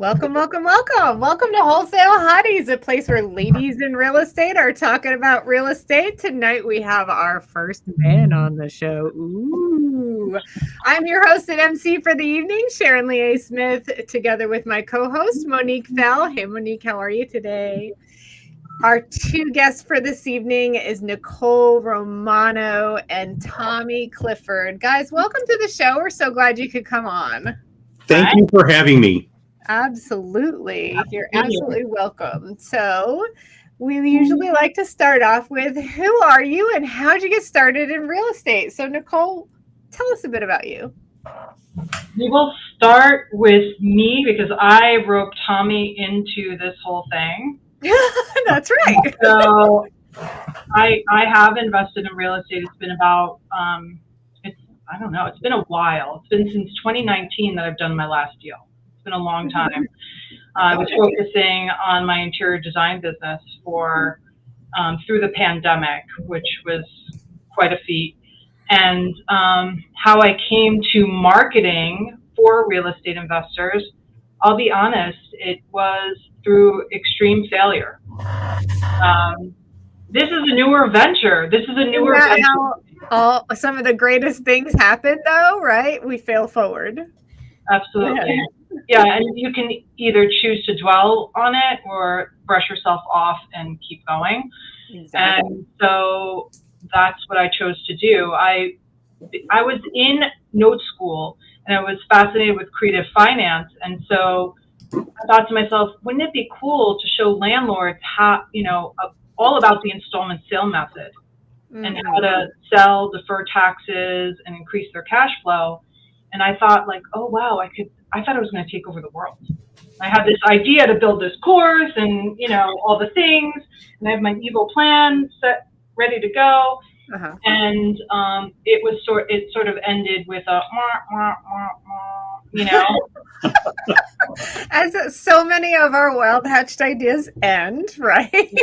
Welcome, welcome, welcome. Welcome to Wholesale Hotties, a place where ladies in real estate are talking about real estate. Tonight we have our first man on the show. Ooh. I'm your host and MC for the evening, Sharon Lee Smith, together with my co-host, Monique Fell. Hey, Monique, how are you today? Our two guests for this evening is Nicole Romano and Tommy Clifford. Guys, welcome to the show. We're so glad you could come on. Thank you for having me. Absolutely. You're absolutely welcome. So, we usually like to start off with who are you and how'd you get started in real estate? So, Nicole, tell us a bit about you. We will start with me because I roped Tommy into this whole thing. That's right. So I have invested in real estate. It's been about it's been a while. It's been since 2019 that I've done my last deal. It's been a long time. I was focusing on my interior design business for through the pandemic, which was quite a feat. And how I came to marketing for real estate investors, I'll be honest, it was through extreme failure. This is a newer venture. How some of the greatest things happen, though, right? We fail forward. Absolutely. Yeah, and you can either choose to dwell on it or brush yourself off and keep going. Exactly. And so that's what I chose to do. I was in note school and I was fascinated with creative finance, and so I thought to myself, wouldn't it be cool to show landlords how, all about the installment sale method and how to sell, defer taxes, and increase their cash flow. And I thought, like, oh wow, I thought I was going to take over the world. I had this idea to build this course and all the things, and I have my evil plan set, ready to go. Uh-huh. And it sort of ended with a as so many of our wild hatched ideas end, right? Yeah.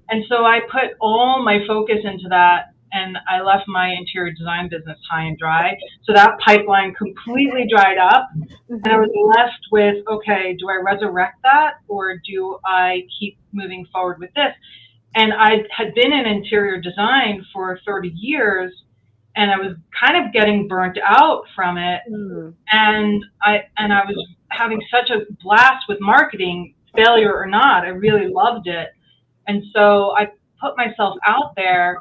And so I put all my focus into that, and I left my interior design business high and dry. So that pipeline completely dried up, and I was left with, okay, do I resurrect that or do I keep moving forward with this? And I had been in interior design for 30 years, and I was kind of getting burnt out from it. And I was having such a blast with marketing, failure or not. I really loved it. And so I put myself out there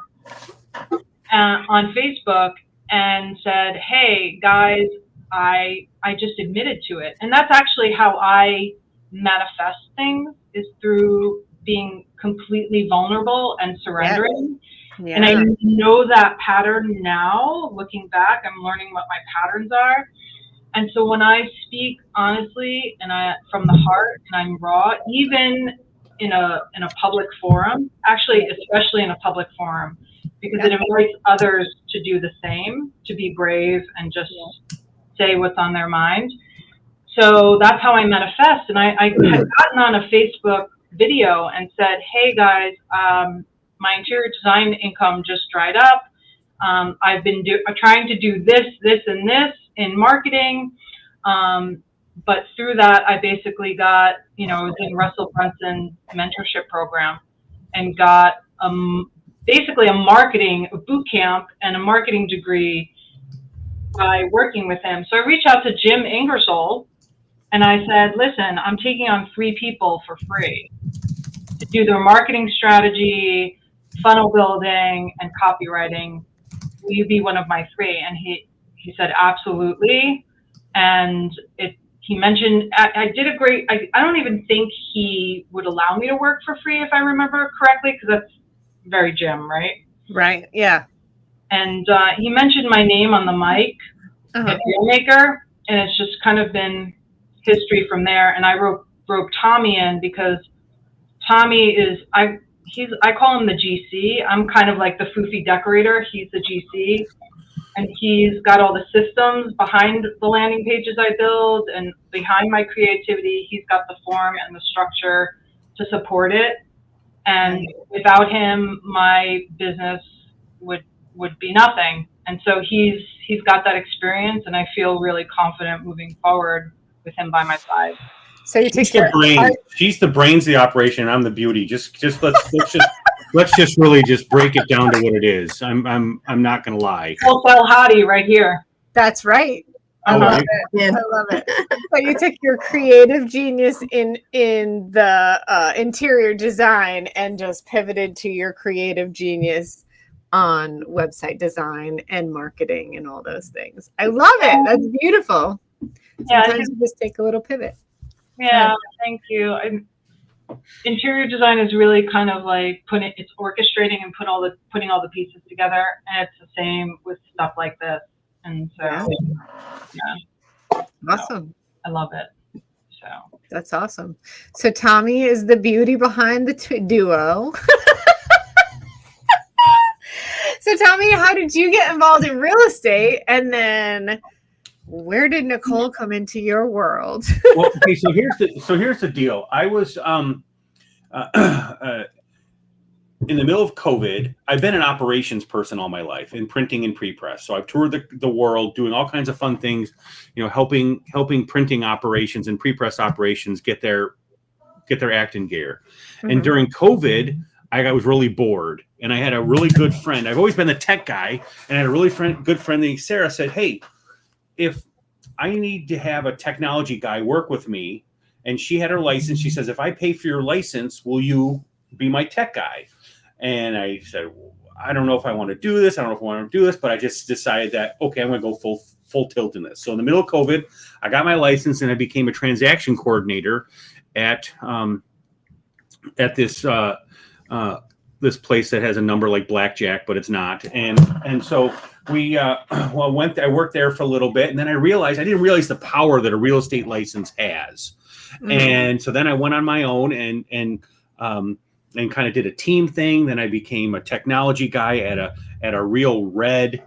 on Facebook and said, hey, guys, I just admitted to it. And that's actually how I manifest things, is through being completely vulnerable and surrendering. Yeah. And I know that pattern now. Looking back, I'm learning what my patterns are. And so when I speak honestly and from the heart and I'm raw, even in a public forum, actually, especially in a public forum, because it invites others to do the same, to be brave and just say what's on their mind. So that's how I manifest. And I had gotten on a Facebook video and said, hey guys, my interior design income just dried up. I've been trying to do this, and this in marketing. But through that, I basically got, I was in Russell Brunson's mentorship program and got basically a boot camp and a marketing degree by working with him. So I reached out to Jim Ingersoll and I said, listen, I'm taking on 3 people for free to do their marketing strategy, funnel building, and copywriting. Will you be one of my 3? And he said, absolutely. And he mentioned, I don't even think he would allow me to work for free, if I remember correctly, because that's very Jim, right? Right, yeah. And he mentioned my name on the mic at Dealmaker, and it's just kind of been history from there. And I roped Tommy in because Tommy is, I call him the GC. I'm kind of like the foofy decorator. He's the GC. And he's got all the systems behind the landing pages I build and behind my creativity. He's got the form and the structure to support it. And without him, my business would be nothing. And so he's got that experience, and I feel really confident moving forward with him by my side. So you take your brains. She's the brains of the operation. I'm the beauty. Just let's just really just break it down to what it is. I'm not gonna lie. Wholesale Hottie right here. That's right. I love it. I love it. So you took your creative genius in the interior design and just pivoted to your creative genius on website design and marketing and all those things. I love it. That's beautiful. Sometimes you just take a little pivot. Yeah, thank you. Interior design is really kind of like it's orchestrating and putting all the pieces together, and it's the same with stuff like this. And so, yeah. Awesome. I love it. So that's awesome. So Tommy is the beauty behind the duo. So Tommy, how did you get involved in real estate, and then where did Nicole come into your world? Well, okay, so here's the deal. I was in the middle of COVID. I've been an operations person all my life in printing and pre-press. So I've toured the world doing all kinds of fun things, helping printing operations and pre-press operations get their act in gear. Mm-hmm. And during COVID, I was really bored, and I had a really good friend. I've always been the tech guy, and I had a really good friend named Sarah. Said, "Hey, if I need to have a technology guy work with me," and she had her license, she says, "If I pay for your license, will you be my tech guy?" And I said, well, I don't know if I want to do this. I don't know if I want to do this, but I just decided that, okay, I'm going to go full tilt in this. So in the middle of COVID, I got my license and I became a transaction coordinator at this this place that has a number like blackjack, but it's not. And so we I worked there for a little bit, and then I didn't realize the power that a real estate license has. Mm-hmm. And so then I went on my own and kind of did a team thing. Then I became a technology guy at a real red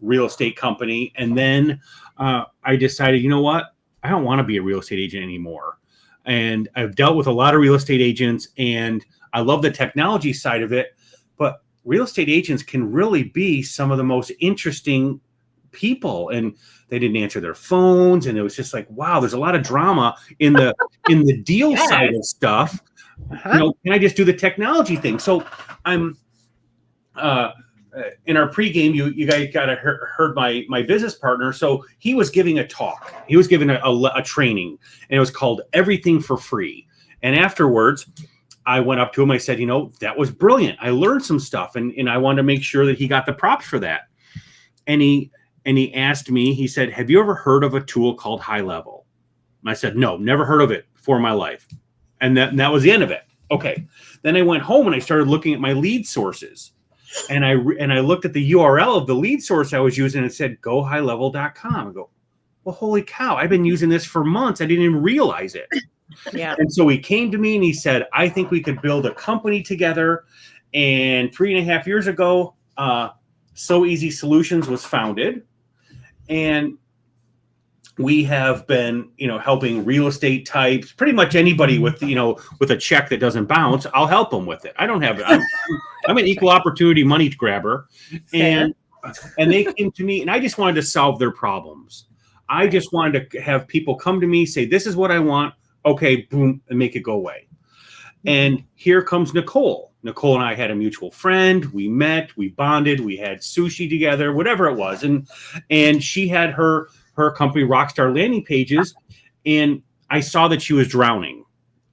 real estate company. And then I decided, you know what? I don't want to be a real estate agent anymore. And I've dealt with a lot of real estate agents, and I love the technology side of it, but real estate agents can really be some of the most interesting people. And they didn't answer their phones, and it was just like, wow, there's a lot of drama in the deal side of stuff. Uh-huh. Can I just do the technology thing? So I'm in our pregame, you guys got to heard my business partner. So he was giving a talk. He was giving a training, and it was called Everything for Free. And afterwards, I went up to him. I said, that was brilliant. I learned some stuff, and I wanted to make sure that he got the props for that. And he asked me, he said, have you ever heard of a tool called High Level? And I said, no, never heard of it before in my life. And that was the end of it. Okay. Then I went home and I started looking at my lead sources. And I looked at the URL of the lead source I was using, and it said gohighlevel.com. I go, well, holy cow, I've been using this for months. I didn't even realize it. Yeah. And so he came to me and he said, I think we could build a company together. And 3.5 years ago, So Easy Solutions was founded. And we have been, helping real estate types, pretty much anybody with a check that doesn't bounce. I'll help them with it. I don't have it. I'm an equal opportunity money grabber. And they came to me, and I just wanted to solve their problems. I just wanted to have people come to me, say, this is what I want. Okay, boom, and make it go away. And here comes Nicole. Nicole and I had a mutual friend. We met, we bonded, we had sushi together, whatever it was. And she had her company, Rockstar Landing Pages, and I saw that she was drowning.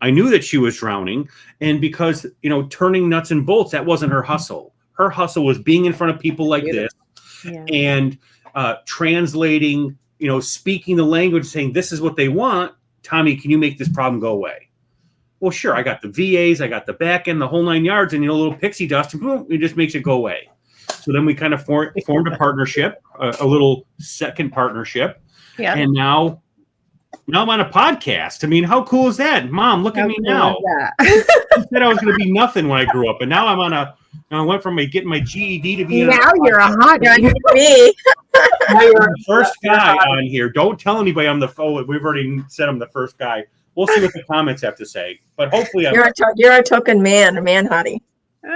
I knew that she was drowning. And because, turning nuts and bolts, that wasn't her hustle. Her hustle was being in front of people like this and translating, speaking the language, saying, this is what they want. Tommy, can you make this problem go away? Well, sure. I got the VAs, I got the back end, the whole 9 yards, and a little pixie dust, and boom, it just makes it go away. So then we kind of formed a partnership, a little second partnership. Yeah. And now I'm on a podcast. I mean, how cool is that? Mom, look at me now. I said I was going to be nothing when I grew up, and now I went from getting my GED to being now you're a hottie. Me. Now you're the first guy on here. Don't tell anybody I'm the phone. We've already said I'm the first guy. We'll see what the comments have to say, but hopefully you're a token man, a man hottie.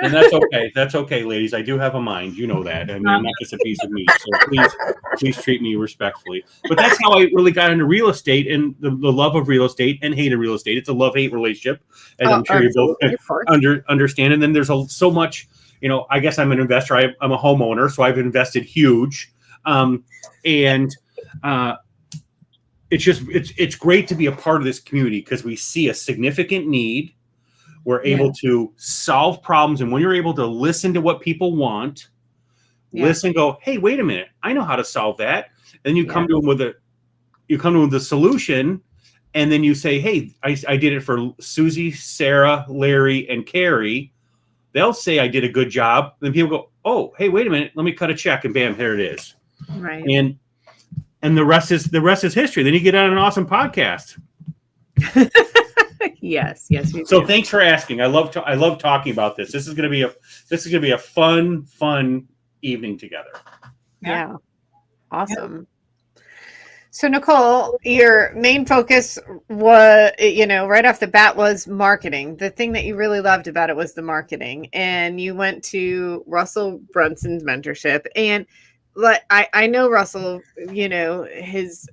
And that's okay. That's okay, ladies. I do have a mind. You know that. I mean, I'm not just a piece of meat. So please treat me respectfully. But that's how I really got into real estate and the love of real estate and hate of real estate. It's a love-hate relationship, as I'm sure you both understand. And then there's so much, I guess I'm an investor. I'm a homeowner, so I've invested huge. It's great to be a part of this community because we see a significant need. We're able to solve problems. And when you're able to listen to what people want, listen, go, hey, wait a minute, I know how to solve that. And you come to them with a solution. And then you say, hey, I did it for Susie, Sarah, Larry, and Carrie. They'll say I did a good job. Then people go, oh, hey, wait a minute, let me cut a check, and bam, here it is. Right. And the rest is history. Then you get on an awesome podcast. Yes. So thanks for asking. I love talking about this. This is going to be a fun evening together. Yeah. Awesome. So Nicole, your main focus was, right off the bat was marketing. The thing that you really loved about it was the marketing, and you went to Russell Brunson's mentorship. And I know Russell, his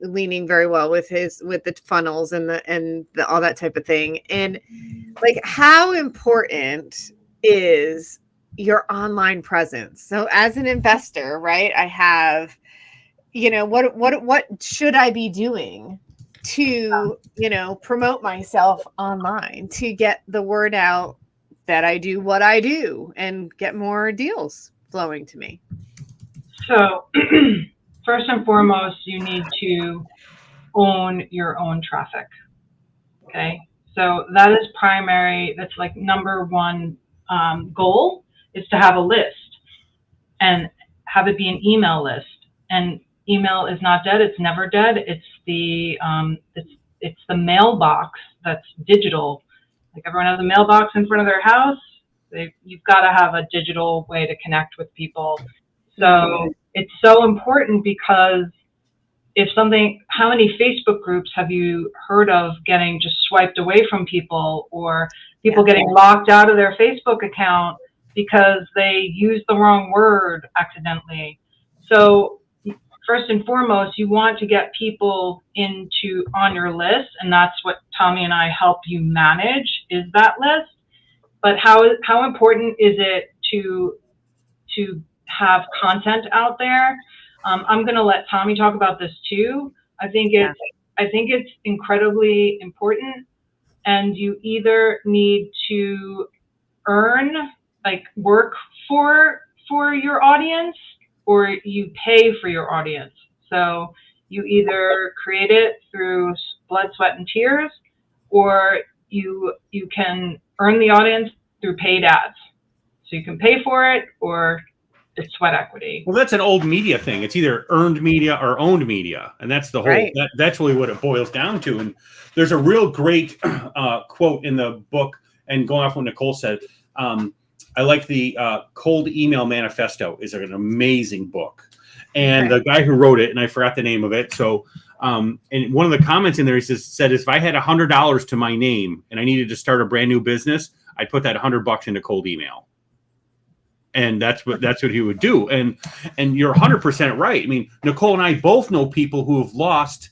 leaning very well with the funnels and the all that type of thing. And like, how important is your online presence? So as an investor, right, I have, what should I be doing to, promote myself online, to get the word out that I do what I do and get more deals flowing to me? So first and foremost, you need to own your own traffic. Okay. So that is primary. That's like number one goal, is to have a list and have it be an email list. And email is not dead. It's never dead. It's the mailbox that's digital. Like, everyone has a mailbox in front of their house. You've got to have a digital way to connect with people. So it's so important, because how many Facebook groups have you heard of getting just swiped away from people, or people getting locked out of their Facebook account because they used the wrong word accidentally? So first and foremost, you want to get people on your list, and that's what Tommy and I help you manage, is that list. But how important is it to have content out there? I'm going to let Tommy talk about this too. I think it's incredibly important, and you either need to work for your audience, or you pay for your audience. So you either create it through blood, sweat, and tears, or you can earn the audience through paid ads. So you can pay for it, or it's sweat equity. Well, that's an old media thing. It's either earned media or owned media, and that's the whole. That's really what it boils down to. And there's a real great quote in the book. And going off what Nicole said, I like the Cold Email Manifesto. Is an amazing book, and the guy who wrote it, and I forgot the name of it. So, and one of the comments in there, he said, if I had $100 to my name and I needed to start a brand new business, I'd put that $100 into cold email. And that's what he would do. And you're 100% right. I mean, Nicole and I both know people who have lost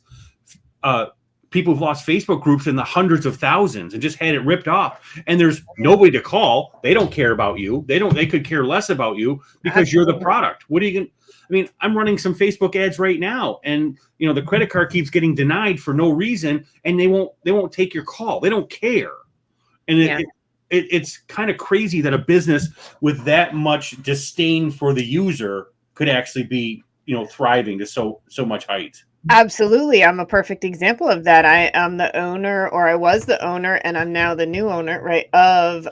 Facebook groups in the hundreds of thousands and just had it ripped off. And there's nobody to call. They don't care about you. They could care less about you because you're the product. What are you going to? I mean, I'm running some Facebook ads right now, and the credit card keeps getting denied for no reason, and they won't take your call. They don't care. And it's kind of crazy that a business with that much disdain for the user could actually be, thriving to so much height. Absolutely. I'm a perfect example of that. I am the owner, or I was the owner, and I'm now the new owner, right, of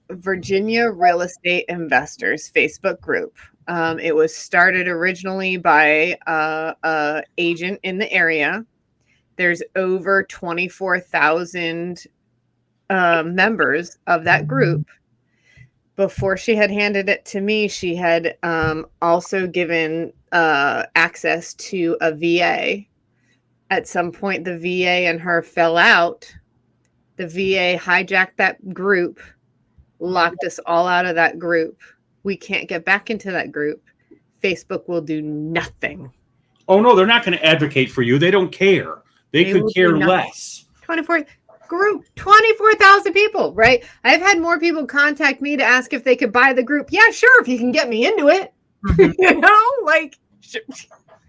Virginia Real Estate Investors Facebook group. It was started originally by a agent in the area. There's over 24,000 members of that group. Before she had handed it to me, she had also given access to a VA. At some point, the VA and her fell out. The VA hijacked that group locked us all out of that group. We can't get back into that group. Facebook will do nothing. Oh no, they're not going to advocate for you. They don't care. They could care less. 24,000 people, right? I've had more people contact me to ask if they could buy the group. Yeah, sure, if you can get me into it. Like,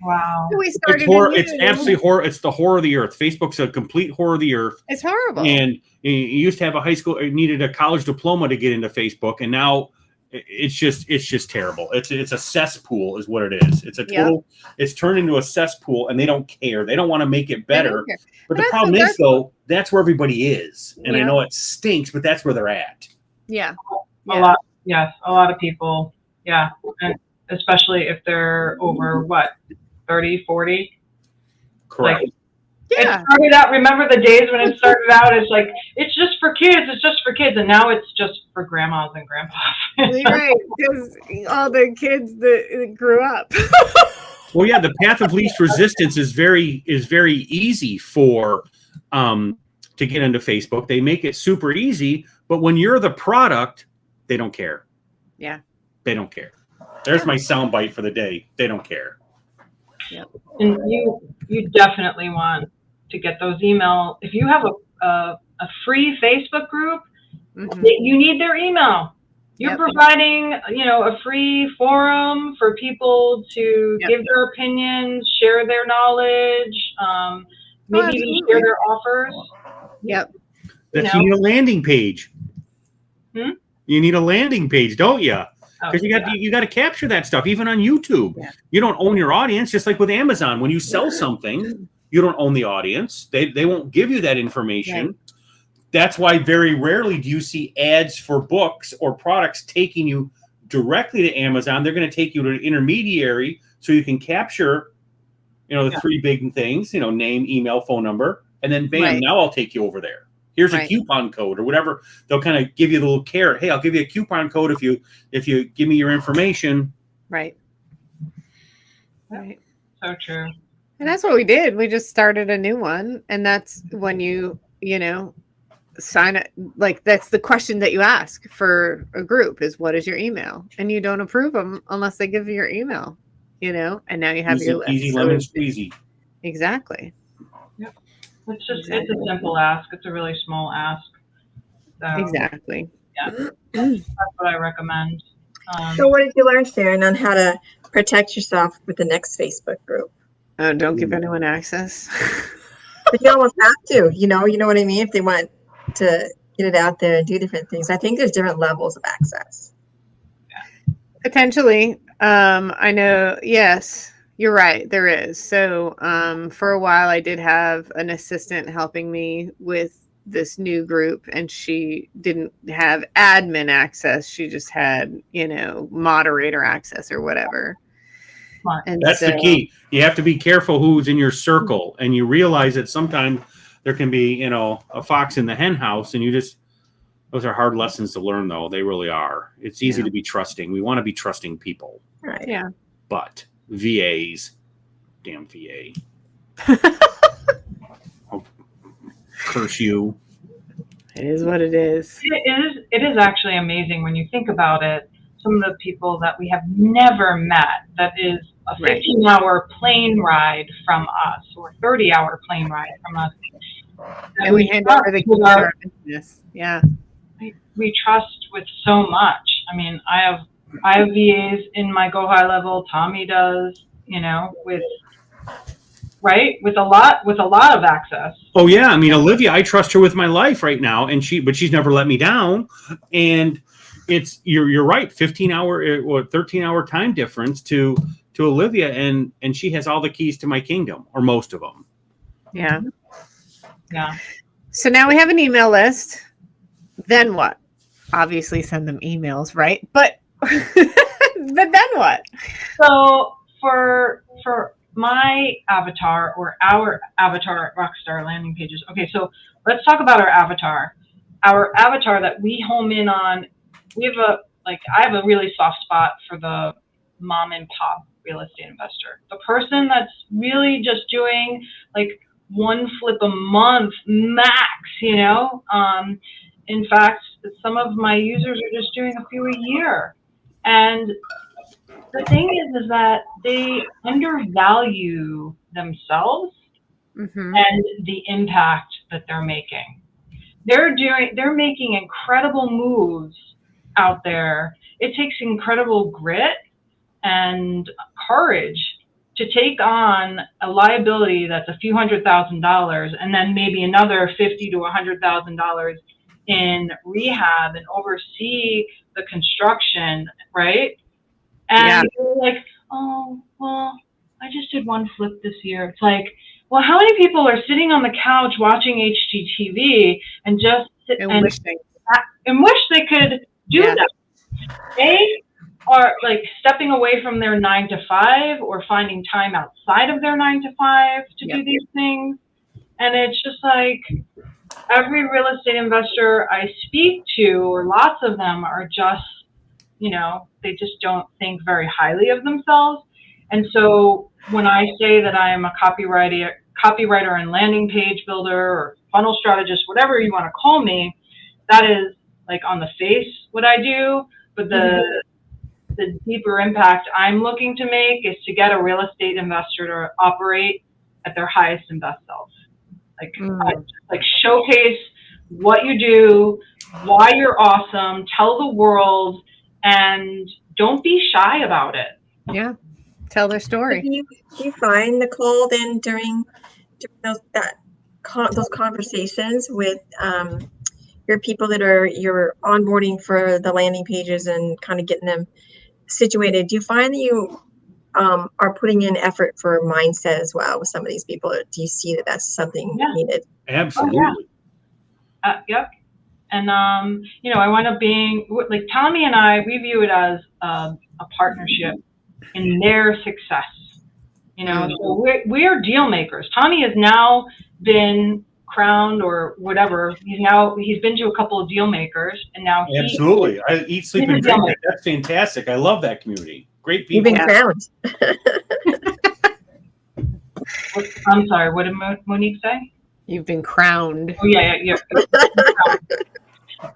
wow. We started. It's absolutely horror. It's the horror of the earth. Facebook's a complete horror of the earth. It's horrible. And you used to have a high school, you needed a college diploma to get into Facebook, and now it's just terrible. It's a cesspool, is what it is. It's a total. It's turned into a cesspool, and they don't care. They don't want to make it better. But the problem is, though, that's where everybody is, and I know it stinks, but that's where they're at. Yeah. A lot. Yes, a lot of people. Yeah, and especially if they're over 30, 40. Correct. Like, it started out, remember the days when it started out, it's like, it's just for kids, and now it's just for grandmas and grandpas. Right, because all the kids that grew up. Well, yeah, the path of least resistance is very easy for to get into Facebook. They make it super easy, but when you're the product, they don't care. Yeah. They don't care. There's my soundbite for the day. They don't care. Yep. And you definitely want to get those email. If you have a free Facebook group, you need their email. You're providing, a free forum for people to give their opinions, share their knowledge, maybe even share their offers. Yep. You need a landing page. You need a landing page, don't you? Because you got to capture that stuff, even on YouTube. Yeah. You don't own your audience, just like with Amazon. When you sell something, you don't own the audience. They won't give you that information. Right. That's why very rarely do you see ads for books or products taking you directly to Amazon. They're going to take you to an intermediary so you can capture, the three big things, name, email, phone number, and then bam, now I'll take you over there. Here's a coupon code or whatever. They'll kind of give you the little carrot. Hey, I'll give you a coupon code if you give me your information. Right. So true. And that's what we did. We just started a new one, and that's when you sign it. Like, that's the question that you ask for a group is, what is your email? And you don't approve them unless they give you your email. And now you have your list. Easy lemon squeezy. Exactly. It's a simple ask. It's a really small ask. So, exactly. Yeah, that's what I recommend. So what did you learn, Sharon, on how to protect yourself with the next Facebook group? Oh, don't give anyone access. But you almost have to, you know what I mean? If they want to get it out there and do different things. I think there's different levels of access. Potentially. I know, yes. You're right. There is. So for a while, I did have an assistant helping me with this new group, and she didn't have admin access. She just had, moderator access or whatever. And that's the key. You have to be careful who's in your circle, and you realize that sometimes there can be, a fox in the hen house, and those are hard lessons to learn, though. They really are. It's easy to be trusting. We want to be trusting people. Right. Yeah. But VAs, damn VA. I'll curse you. It is what it is. It is actually amazing when you think about it. Some of the people that we have never met, that is a 15-hour plane ride from us, or 30-hour plane ride from us. And we hand over the keys to our business. Yeah. We trust with so much. I mean, I have VAs in my Go High level. Tommy does, with a lot of access. Oh yeah, I mean, Olivia, I trust her with my life right now, but she's never let me down. And you're right, 15-hour or 13-hour time difference to Olivia, and she has all the keys to my kingdom, or most of them. Yeah. Yeah. So now we have an email list. Then what? Obviously send them emails, right? But then what? So for my avatar, or our avatar at Rockstar landing pages. Okay, so let's talk about our avatar. Our avatar that we home in on, I have a really soft spot for the mom and pop real estate investor. The person that's really just doing one flip a month max, In fact, some of my users are just doing a few a year. And the thing is that they undervalue themselves and the impact that they're making. They're making incredible moves out there. It takes incredible grit and courage to take on a liability that's a few $100,000 and then maybe another $50,000 to $100,000 in rehab and oversee the construction, right? And you're like, oh, well, I just did one flip this year. It's like, well, how many people are sitting on the couch watching HGTV and just and wish they could do that? They are like stepping away from their 9 to 5 or finding time outside of their 9 to 5 to do these things. And it's just like every real estate investor I speak to, or lots of them, are just, you know, they just don't think very highly of themselves. And so when I say that I am a copywriter and landing page builder or funnel strategist, whatever you want to call me, that is like on the face what I do. But the deeper impact I'm looking to make is to get a real estate investor to operate at their highest and best self. Like showcase what you do, why you're awesome, tell the world, and don't be shy about it. Yeah. Tell their story. Do you find, Nicole, then during those conversations with your people that you're onboarding for the landing pages and kind of getting them situated, do you find that you are putting in effort for mindset as well with some of these people? Do you see that that's something needed? Absolutely. Yep. And you know, I wind up being like Tommy and I. We view it as a partnership in their success. You know, so we're deal makers. Tommy has now been crowned or whatever. He's been to a couple of deal makers, and now absolutely. I eat, sleep, and drink. That's fantastic. I love that community. Great people. You've been crowned. I'm sorry. What did Monique say? You've been crowned. Oh yeah.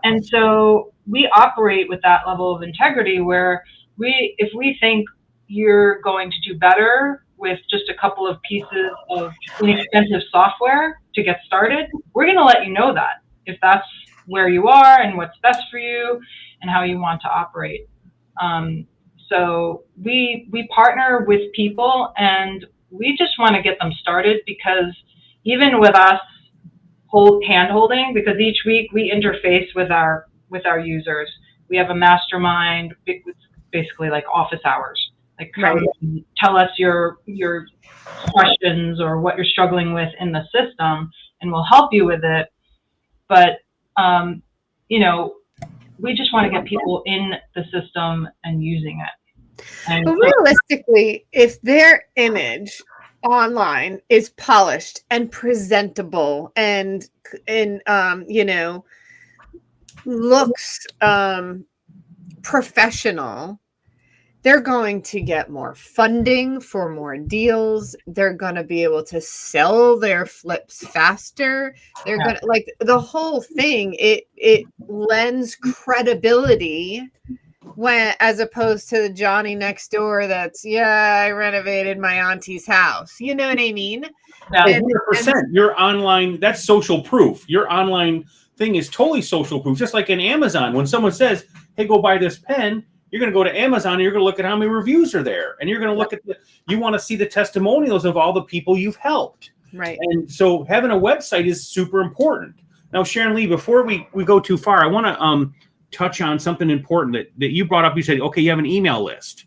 And so we operate with that level of integrity where if we think you're going to do better with just a couple of pieces of inexpensive software to get started, we're going to let you know that if that's where you are and what's best for you and how you want to operate. So we partner with people, and we just want to get them started, because even with us hand-holding, because each week we interface with our users. We have a mastermind, basically like office hours. Like, tell us your questions or what you're struggling with in the system, and we'll help you with it. But you know, we just want to get people in the system and using it. And but realistically, if their image online is polished and presentable and you know, looks professional, they're going to get more funding for more deals. They're going to be able to sell their flips faster. They're going to, like, the whole thing, it lends credibility as opposed to the Johnny next door that's, I renovated my auntie's house. You know what I mean? Yeah, 100%. Your online, that's social proof. Your online thing is totally social proof. Just like in Amazon, when someone says, hey, go buy this pen, you're going to go to Amazon and you're going to look at how many reviews are there. And you're going to look at you want to see the testimonials of all the people you've helped. Right. And so having a website is super important. Now, Sharon Lee, before we go too far, I want to touch on something important that you brought up. You said, okay, you have an email list.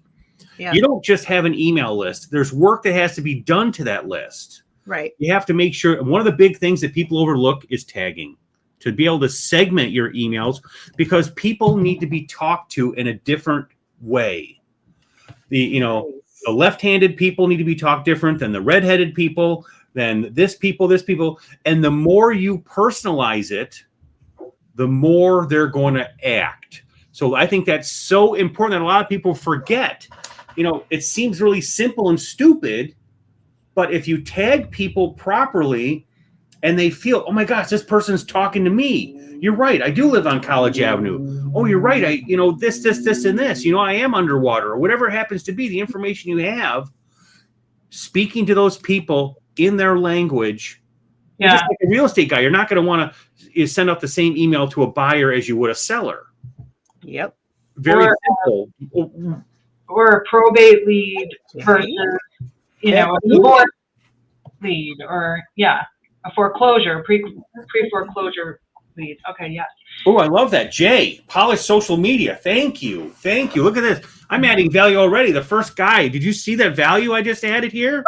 Yeah. You don't just have an email list. There's work that has to be done to that list. Right. You have to make sure. One of the big things that people overlook is tagging. To be able to segment your emails, because people need to be talked to in a different way. The left-handed people need to be talked different than the red-headed people, than this people. And the more you personalize it, the more they're going to act. So I think that's so important that a lot of people forget. You know, it seems really simple and stupid, but if you tag people properly and they feel, oh my gosh, this person's talking to me. You're right. I do live on College Avenue. Oh, you're right. This, and this. I am underwater, or whatever it happens to be. The information you have, speaking to those people in their language. Yeah. Just like a real estate guy, you're not going to want to send out the same email to a buyer as you would a seller. Yep. Very simple. Or a probate lead versus, a divorce lead, or a foreclosure, pre-foreclosure lead. Okay, yes. Oh, I love that. Jay, polished social media. Thank you. Look at this. I'm adding value already. The first guy. Did you see that value I just added here?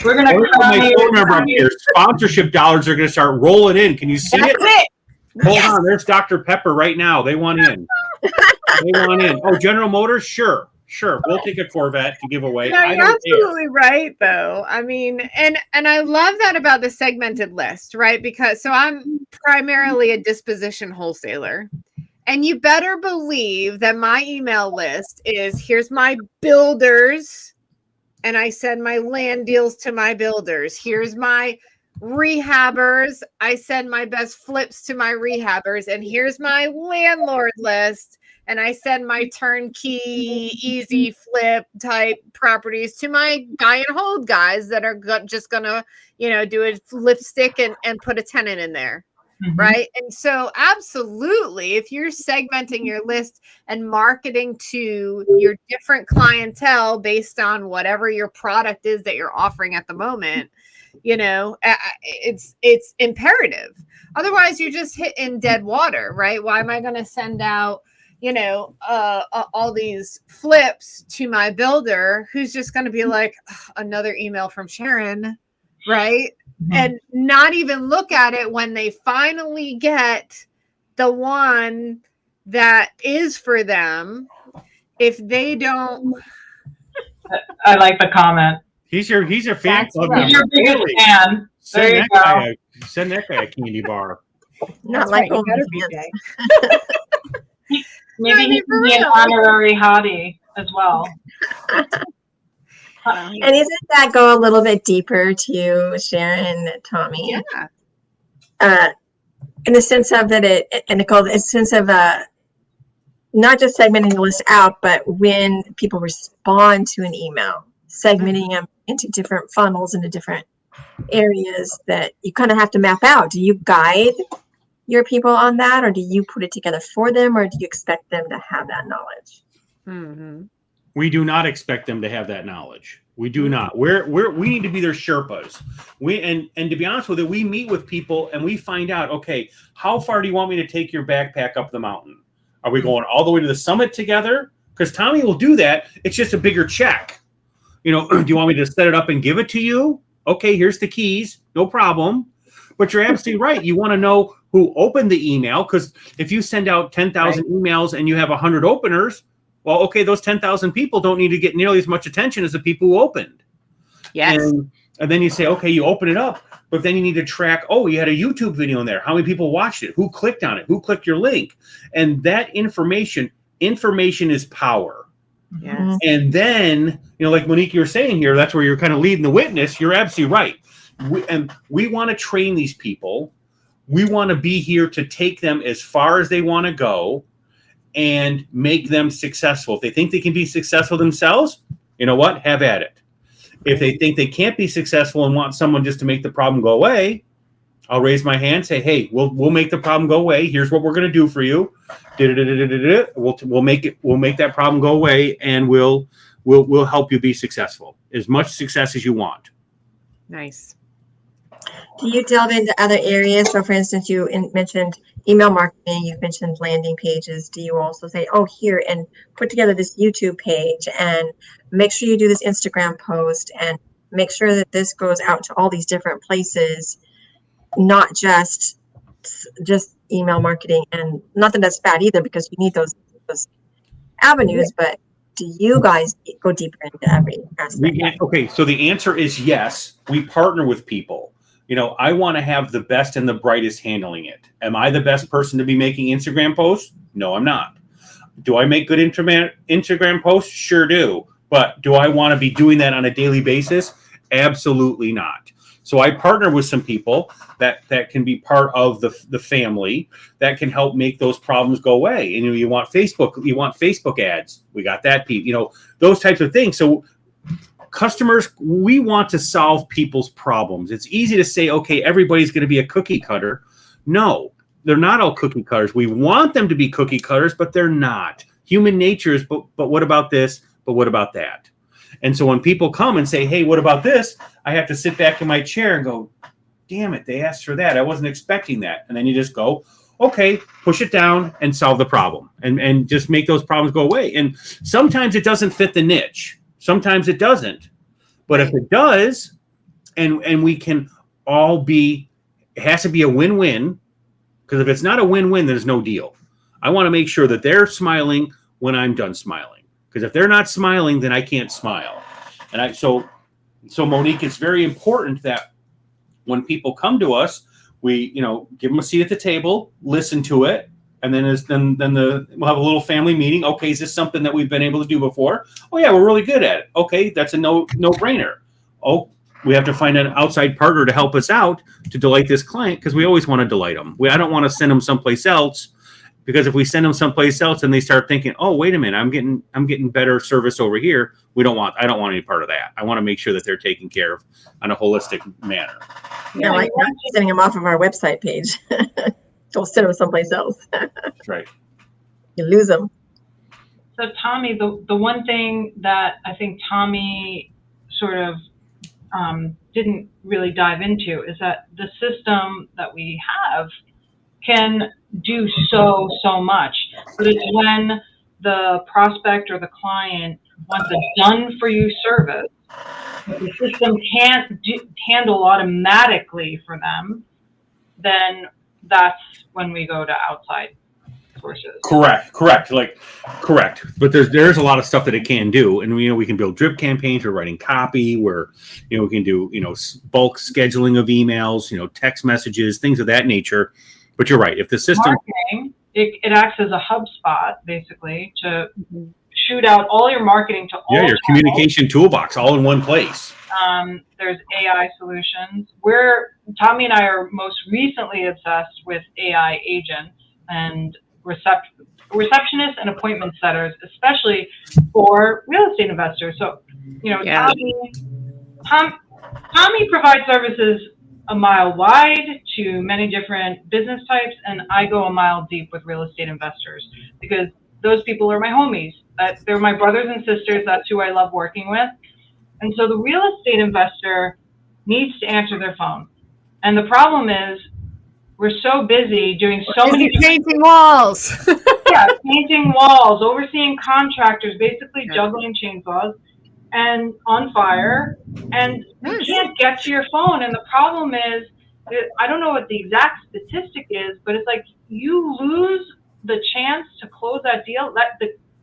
We're going to put my phone number up here. Sponsorship dollars are going to start rolling in. Can you see it? Hold on. There's Dr. Pepper right now. They want in. Oh, General Motors? Sure. We'll take a Corvette to give away. No, you're absolutely right, though. I mean, and I love that about the segmented list, right? Because I'm primarily a disposition wholesaler. And you better believe that my email list is, here's my builders, and I send my land deals to my builders. Here's my rehabbers. I send my best flips to my rehabbers. And here's my landlord list. And I send my turnkey, easy flip type properties to my buy and hold guys that are just going to, do a lipstick and put a tenant in there. Mm-hmm. Right. And so absolutely, if you're segmenting your list and marketing to your different clientele based on whatever your product is that you're offering at the moment, it's imperative. Otherwise, you're just hitting dead water. Right. Why am I going to send out, all these flips to my builder who's just going to be like, another email from Sharon. Right. Mm-hmm. And not even look at it when they finally get the one that is for them. If they don't, I like the comment. He's your fan club. He's your biggest fan. Send that guy a candy bar. Not like right, Maybe he can be an honorary hottie as well. And isn't that go a little bit deeper to Sharon and Tommy? Yeah. In the sense of that Nicole, in the sense of not just segmenting the list out, but when people respond to an email, segmenting them into different funnels, into different areas that you kind of have to map out. Do you guide your people on that, or do you put it together for them, or do you expect them to have that knowledge? Mm-hmm. We do not expect them to have that knowledge. We do not. We need to be their Sherpas. And to be honest with you, we meet with people and we find out, okay, how far do you want me to take your backpack up the mountain? Are we going all the way to the summit together? Because Tommy will do that. It's just a bigger check. Do you want me to set it up and give it to you? Okay, here's the keys. No problem. But you're absolutely right. You want to know who opened the email, because if you send out 10,000 emails and you have 100 openers, well, okay, those 10,000 people don't need to get nearly as much attention as the people who opened. Yes. And then you say, okay, you open it up, but then you need to track, you had a YouTube video in there. How many people watched it? Who clicked on it? Who clicked your link? And that information is power. Yes. And then, like Monique, you're saying here, that's where you're kind of leading the witness. You're absolutely right. We want to train these people. We want to be here to take them as far as they want to go and make them successful. If they think they can be successful themselves, you know what? Have at it. If they think they can't be successful and want someone just to make the problem go away, I'll raise my hand, say, hey, we'll make the problem go away. Here's what we're going to do for you. We'll make that problem go away, and we'll help you be successful. As much success as you want. Nice. Do you delve into other areas? So, for instance, you mentioned email marketing. You've mentioned landing pages. Do you also say, here, and put together this YouTube page, and make sure you do this Instagram post, and make sure that this goes out to all these different places, not just email marketing? And not that that's bad either, because you need those avenues, but do you guys go deeper into every aspect? Okay, so the answer is yes. We partner with people. I want to have the best and the brightest handling it. Am I the best person to be making Instagram posts? No, I'm not. Do I make good Instagram posts? Sure do. But do I want to be doing that on a daily basis? Absolutely not. So I partner with some people that can be part of the family that can help make those problems go away. And you want Facebook ads. We got that, those types of things. So customers, we want to solve people's problems. It's easy to say, okay, everybody's going to be a cookie cutter. No, they're not all cookie cutters. We want them to be cookie cutters, but they're not. Human nature is, but what about this? But what about that? And so when people come and say, hey, what about this? I have to sit back in my chair and go, damn it, they asked for that. I wasn't expecting that. And then you just go, okay, push it down and solve the problem and just make those problems go away. And sometimes it doesn't fit the niche. Sometimes it doesn't. But if it does, and we can all be, it has to be a win-win, because if it's not a win-win, there's no deal. I want to make sure that they're smiling when I'm done smiling. Because if they're not smiling, then I can't smile. And so Monique, it's very important that when people come to us, we, give them a seat at the table, listen to it, and then we'll have a little family meeting. Okay, is this something that we've been able to do before? Oh yeah, we're really good at it. Okay, that's a no-brainer. Oh, we have to find an outside partner to help us out to delight this client, because we always want to delight them. I don't want to send them someplace else, because if we send them someplace else and they start thinking, oh, wait a minute, I'm getting better service over here. I don't want any part of that. I want to make sure that they're taken care of on a holistic manner. Yeah, like not sending them off of our website page. Don't send them someplace else. That's right. You lose them. So Tommy, the one thing that I think Tommy sort of didn't really dive into is that the system that we have can do so much, but it's when the prospect or the client wants a done for you service, the system can't handle automatically for them, then that's when we go to outside sources. Correct. But there's a lot of stuff that it can do, and we can build drip campaigns. We're writing copy. We can do bulk scheduling of emails, text messages, things of that nature. But you're right. If the system, marketing, it acts as a HubSpot basically to shoot out all your marketing to all your channels. Communication toolbox all in one place. There's AI solutions. Tommy and I are most recently obsessed with AI agents and receptionists and appointment setters, especially for real estate investors. So, Tommy provides services a mile wide to many different business types, and I go a mile deep with real estate investors because those people are my homies. They're my brothers and sisters. That's who I love working with. And so the real estate investor needs to answer their phone. And the problem is we're so busy doing so many painting walls. Painting walls, overseeing contractors, basically juggling chainsaws and on fire, and you can't get to your phone. And the problem is, I don't know what the exact statistic is, but it's like you lose the chance to close that deal.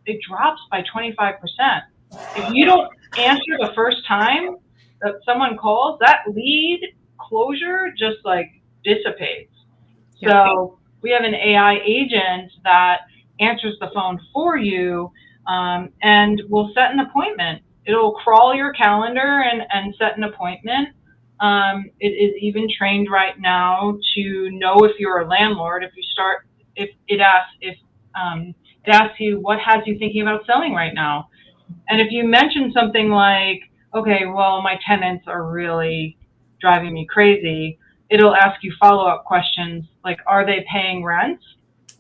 It drops by 25%. If you don't answer the first time that someone calls, that lead closure just dissipates. So we have an AI agent that answers the phone for you, and will set an appointment. It'll crawl your calendar and set an appointment. It is even trained right now to know if you're a landlord. If it asks you what has you thinking about selling right now, and if you mention something like, okay, well, my tenants are really driving me crazy, it'll ask you follow-up questions like, are they paying rent?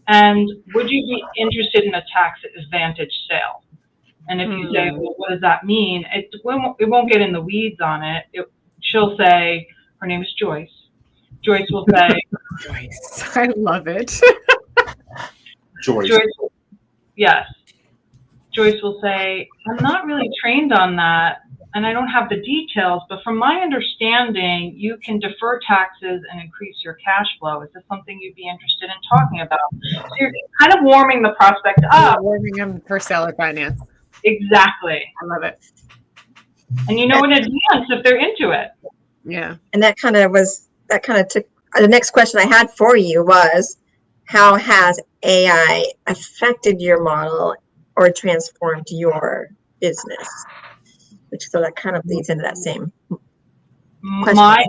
And would you be interested in a tax advantage sale? And if you say, well, what does that mean? It won't get in the weeds on it. She'll say, her name is Joyce. Joyce will say, Joyce, I love it. Joyce. Yes. Joyce will say, I'm not really trained on that, and I don't have the details, but from my understanding, you can defer taxes and increase your cash flow. Is this something you'd be interested in talking about? So you're kind of warming the prospect up. Warming them for seller finance. Exactly. I love it. And in advance if they're into it. Yeah. And that kind of took the next question I had for you was, how has AI affected your model or transformed your business? So that kind of leads into that same. My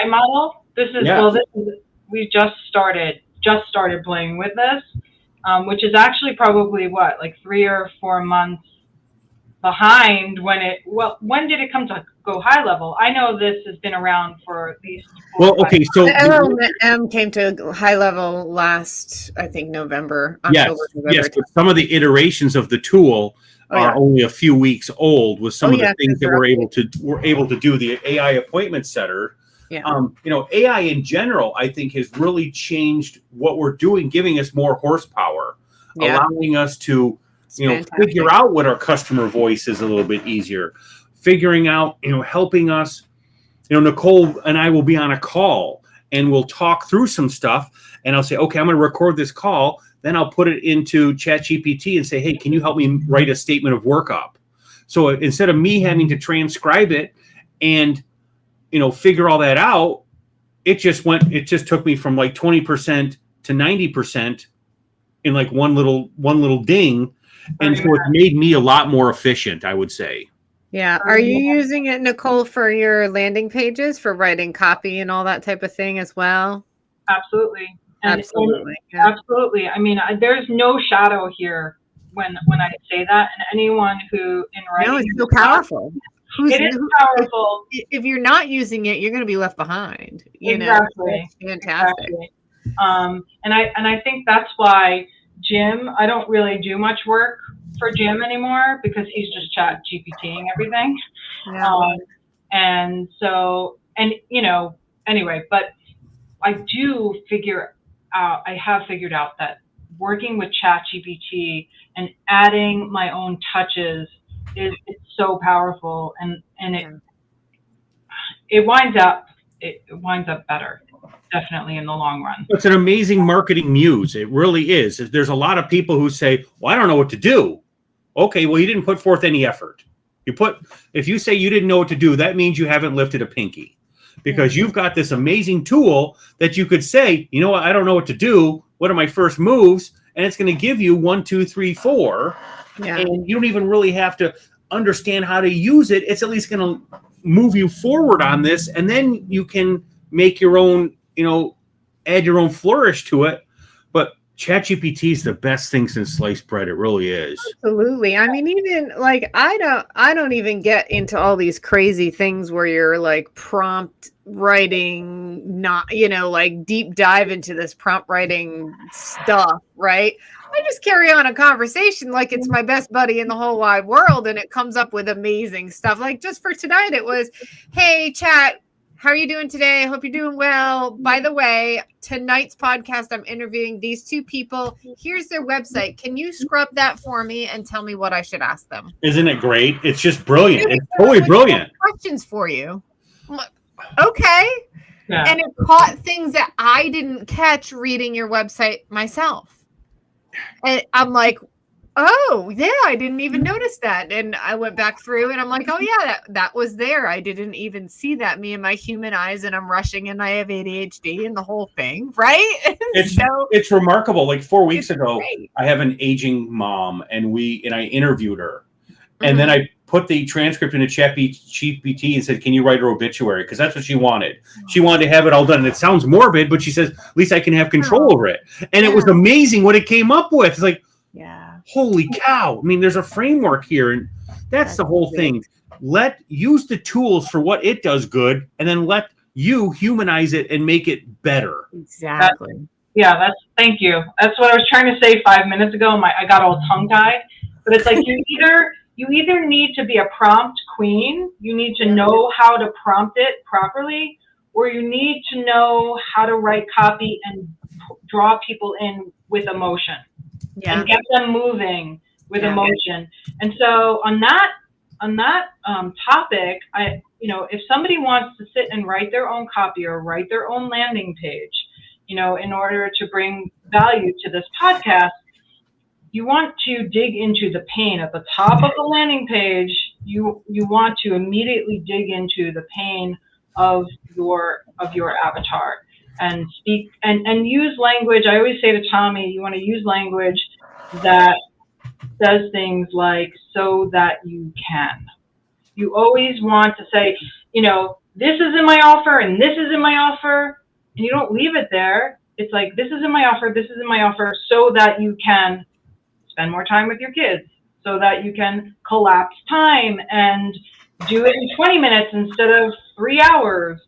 model. This is Yeah. well. This is, we just started playing with this, which is actually probably what, like 3 or 4 months behind when did it come to go high level? I know this has been around for at least 4 or 5 okay, so the LLM came to high level last, I think, November. November, but some of the iterations of the tool are only a few weeks old with some of the things that we're able to do. The AI appointment setter. Yeah. AI in general, I think, has really changed what we're doing, giving us more horsepower, allowing us to figure out what our customer voice is a little bit easier, figuring out, helping us. Nicole and I will be on a call and we'll talk through some stuff, and I'll say, okay, I'm going to record this call. Then I'll put it into ChatGPT and say, hey, can you help me write a statement of work up? So instead of me having to transcribe it and, figure all that out, it just took me from like 20% to 90% in like one little ding. And so it's made me a lot more efficient, I would say. Yeah. Are you using it, Nicole, for your landing pages, for writing copy and all that type of thing as well? Absolutely. Absolutely. Absolutely. I mean, there's no shadow here when I say that, and anyone who in writing. No, it's so powerful. It is powerful. If you're not using it, you're going to be left behind. Exactly. Fantastic. Exactly. And I think that's why Jim, I don't really do much work for Jim anymore because he's just chat GPTing everything. Yeah. And so, anyway, but I have figured out that working with chat GPT and adding my own touches it's so powerful, and it winds up better. Definitely in the long run. It's an amazing marketing muse. It really is. There's a lot of people who say, well, I don't know what to do. Okay, well, you didn't put forth any effort. If you say you didn't know what to do, that means you haven't lifted a pinky, because you've got this amazing tool that you could say, you know what, I don't know what to do. What are my first moves? And it's going to give you 1, 2, 3, 4. Yeah. And you don't even really have to understand how to use it. It's at least going to move you forward on this. And then you can make your own, add your own flourish to it. But ChatGPT is the best thing since sliced bread. It really is. Absolutely. I mean, even like I don't even get into all these crazy things where you're like prompt writing, not like deep dive into this prompt writing stuff, right? I just carry on a conversation like it's my best buddy in the whole wide world, and it comes up with amazing stuff. Like just for tonight, it was, hey, chat, how are you doing today? I hope you're doing well. By the way, tonight's podcast, I'm interviewing these 2 people. Here's their website. Can you scrub that for me and tell me what I should ask them? Isn't it great? It's just brilliant. It's totally brilliant. Questions for you. Okay. Yeah. And it caught things that I didn't catch reading your website myself. And I'm like, oh, yeah, I didn't even notice that. And I went back through and I'm like, oh, yeah, that was there. I didn't even see that. Me and my human eyes, and I'm rushing, and I have ADHD and the whole thing, right? It's remarkable. Like 4 weeks ago, great. I have an aging mom, and I interviewed her. And then I put the transcript into ChatGPT and said, can you write her obituary? Because that's what she wanted. She wanted to have it all done. And it sounds morbid, but she says, at least I can have control over it. And it was amazing what it came up with. It's like, holy cow. I mean, there's a framework here. And that's the whole thing. Use the tools for what it does good, and then let you humanize it and make it better. Exactly. Thank you. That's what I was trying to say 5 minutes ago. I got all tongue-tied. But it's like you either need to be a prompt queen, you need to know how to prompt it properly, or you need to know how to write copy and draw people in with emotion and get them moving with emotion. And so on that topic, if somebody wants to sit and write their own copy or write their own landing page, in order to bring value to this podcast, you want to dig into the pain at the top of the landing page. You want to immediately dig into the pain of your avatar and speak and use language. I always say to Tommy, you want to use language that says things like, so that you can. You always want to say, this is in my offer and this is in my offer, and you don't leave it there. It's like, this is in my offer, this is in my offer, so that you can spend more time with your kids, so that you can collapse time and do it in 20 minutes instead of 3 hours.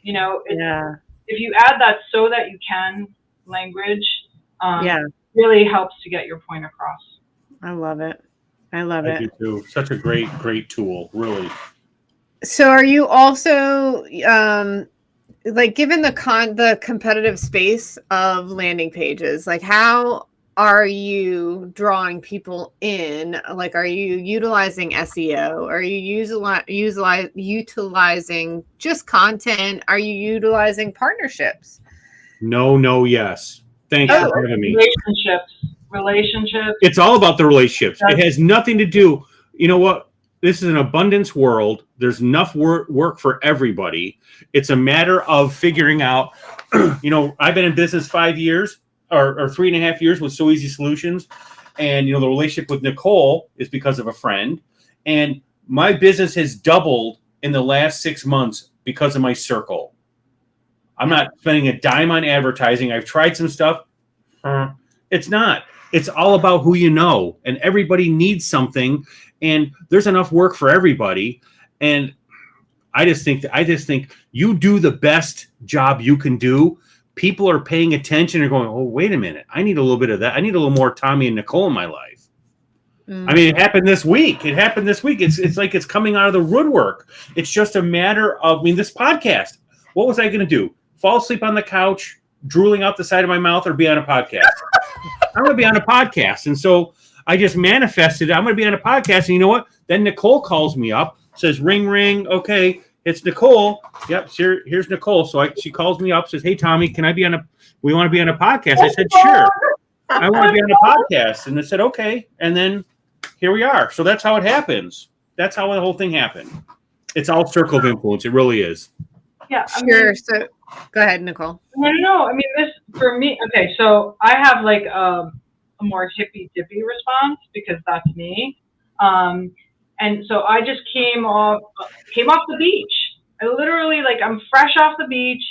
You know, if you add that "so that you can" language, really helps to get your point across. I love it. I do too. Such a great tool, really. So are you also like, given the competitive space of landing pages, like, how are you drawing people in? Like, are you utilizing SEO? Are you utilizing just content? Are you utilizing partnerships? No, yes. Thanks for having me. Relationships. It's all about the relationships. It has nothing to do. You know what? This is an abundance world. There's enough work for everybody. It's a matter of figuring out, you know, I've been in business 5 years or 3.5 years with So Easy Solutions. And, you know, the relationship with Nicole is because of a friend. And my business has doubled in the last 6 months because of my circle. I'm not spending a dime on advertising. I've tried some stuff. It's not. It's all about who you know, and everybody needs something, and there's enough work for everybody. And I just think you do the best job you can do. People are paying attention and going, oh, wait a minute. I need a little bit of that. I need a little more Tommy and Nicole in my life. I mean, it happened this week. It's like it's coming out of the woodwork. It's just a matter of, I mean, this podcast. What was I going to do? Fall asleep on the couch, drooling out the side of my mouth, or be on a podcast? I'm going to be on a podcast. And so I just manifested, I'm going to be on a podcast. And you know what? Then Nicole calls me up, says, ring, ring. Okay, it's Nicole. Yep, here's Nicole. So she calls me up, says, hey, Tommy, we want to be on a podcast. I said, sure. I want to be on a podcast. And they said, okay. And then here we are. So that's how it happens. That's how the whole thing happened. It's all circle of influence. It really is. Yeah. Sure. So go ahead, Nicole. No. I mean, this, for me, okay, so I have like a more hippy-dippy response because that's me. And so I just came off the beach. I literally, like, I'm fresh off the beach,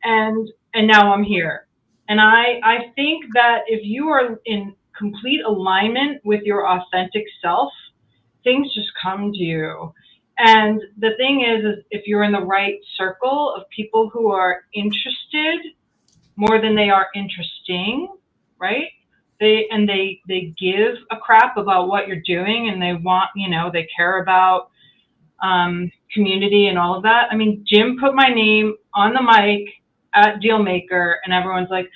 and now I'm here. And I think that if you are in complete alignment with your authentic self, things just come to you. And the thing is if you're in the right circle of people who are interested more than they are interesting, right? They give a crap about what you're doing, and they want, you know, they care about community and all of that. I mean, Jim put my name on the mic at Dealmaker, and everyone's like,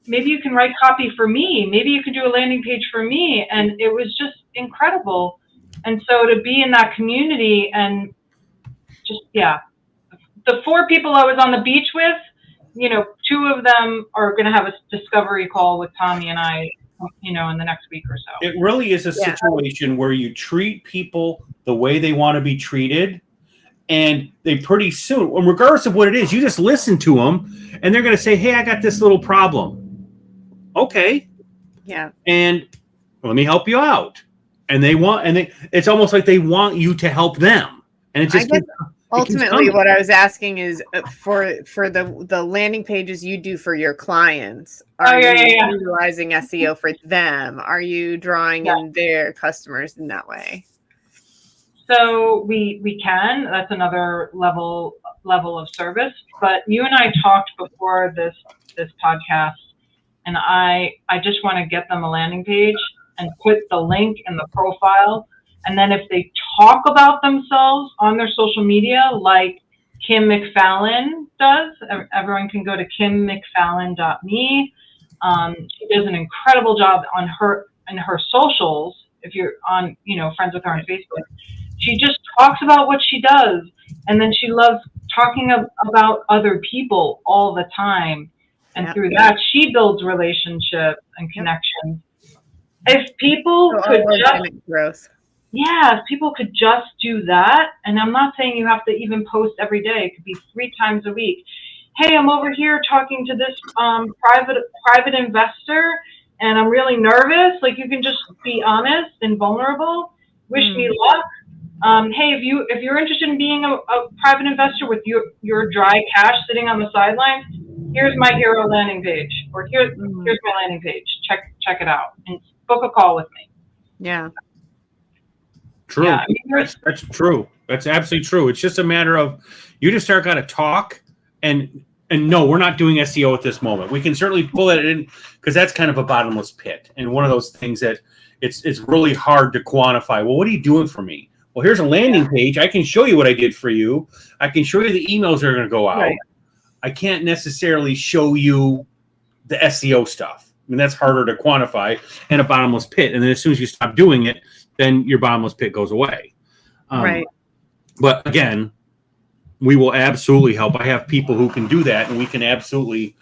maybe you can write copy for me. Maybe you can do a landing page for me. And it was just incredible. And so to be in that community and just, the 4 people I was on the beach with, you know, 2 of them are going to have a discovery call with Tommy and I, you know, in the next week or so. It really is a situation where you treat people the way they want to be treated. And they pretty soon, regardless of what it is, you just listen to them and they're going to say, hey, I got this little problem. Okay. Yeah. And let me help you out. And it's almost like they want you to help them. And it's just ultimately what I was asking is for the landing pages you do for your clients. Are you utilizing SEO for them? Are you drawing in their customers in that way? So we can. That's another level of service. But you and I talked before this podcast, and I just want to get them a landing page and put the link in the profile. And then if they talk about themselves on their social media, like Kim McFallon does, everyone can go to kimmcfallon.me. She does an incredible job on her socials. If you're on, you know, friends with her on Facebook, she just talks about what she does. And then she loves talking about other people all the time. And through that, she builds relationships and connections. If people could just do that, and I'm not saying you have to even post every day, it could be 3 times a week. Hey, I'm over here talking to this private investor, and I'm really nervous. Like, you can just be honest and vulnerable. Wish me luck. Hey, if you're interested in being a private investor with your dry cash sitting on the sidelines, here's my hero landing page, or here's my landing page. Check it out and book a call with me. Yeah. True. Yeah, I mean, That's true. That's absolutely true. It's just a matter of you just got to talk and no, we're not doing SEO at this moment. We can certainly pull it in because that's kind of a bottomless pit and one of those things that it's really hard to quantify. Well, what are you doing for me? Well, here's a landing page. I can show you what I did for you. I can show you the emails that are going to go out. Right. I can't necessarily show you the SEO stuff. I mean, that's harder to quantify and a bottomless pit. And then as soon as you stop doing it, then your bottomless pit goes away. Right. But again, we will absolutely help. I have people who can do that, and we can absolutely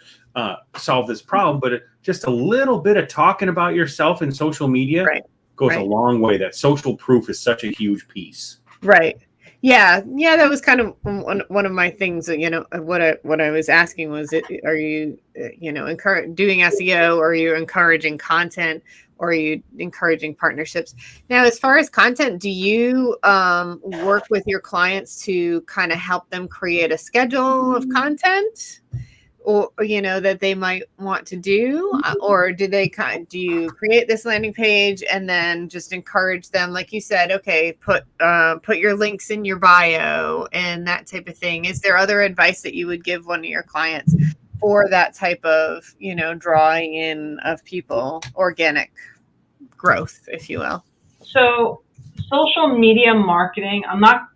solve this problem. But just a little bit of talking about yourself in social media goes a long way. That social proof is such a huge piece. Right. Yeah. Yeah. That was kind of one of my things. You know, what I was asking was, are you, doing SEO, or are you encouraging content, or are you encouraging partnerships? Now, as far as content, do you work with your clients to kind of help them create a schedule of content, or that they might want to do, or do you create this landing page and then just encourage them, like you said, okay, put your links in your bio and that type of thing? Is there other advice that you would give one of your clients for that type of drawing in of people, organic growth, if you will? So social media marketing,